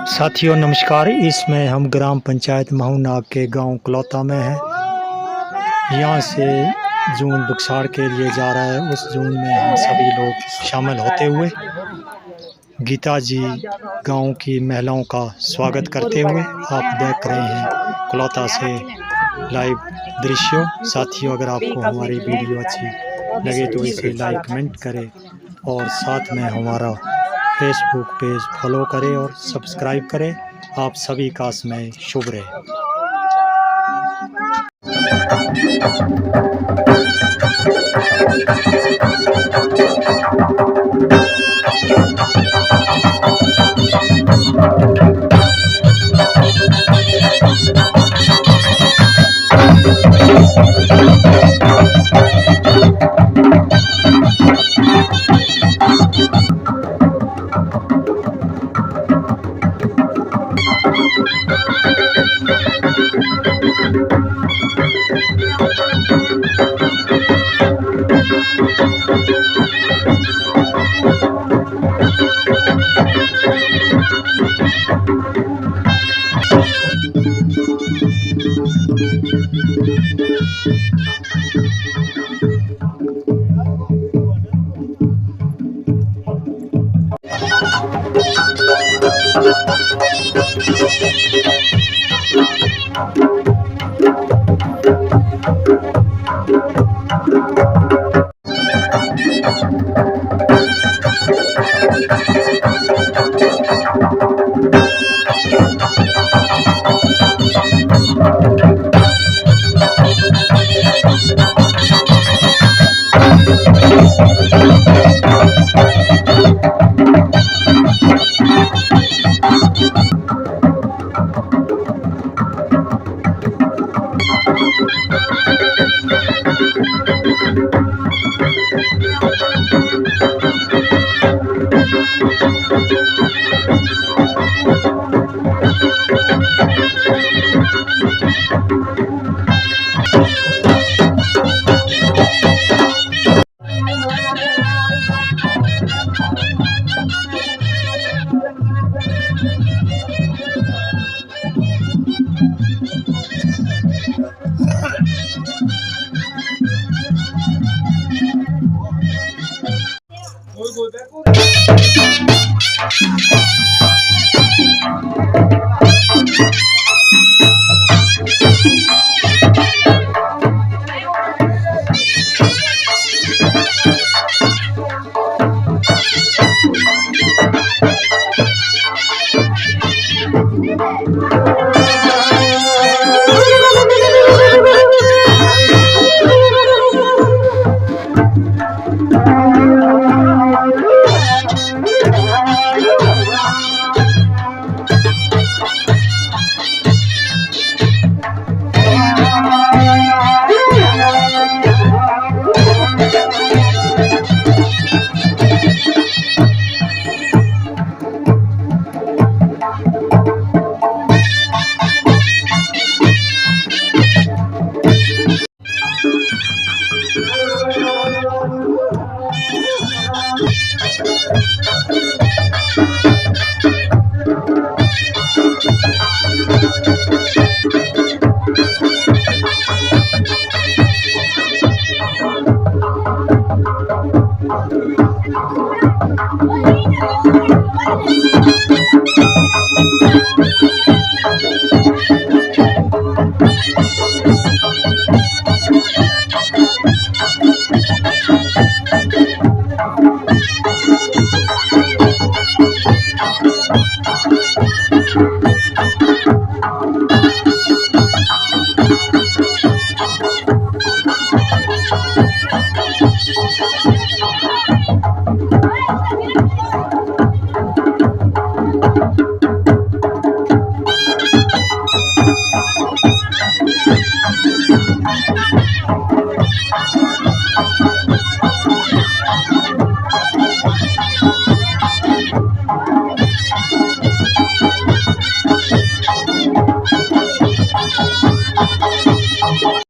साथियों नमस्कार। इसमें हम ग्राम पंचायत महूनाग के गांव कलौता में हैं। यहाँ से जून बुक्सार के लिए जा रहा है। उस जून में हम सभी लोग शामिल होते हुए गीता जी गांव की महिलाओं का स्वागत करते हुए आप देख रहे हैं कलौता से लाइव दृश्यों। साथियों अगर आपको हमारी वीडियो अच्छी लगे तो इसे लाइक कमेंट करें और साथ में हमारा फेसबुक पेज फॉलो करें और सब्सक्राइब करें। आप सभी का समय शुभ रहे।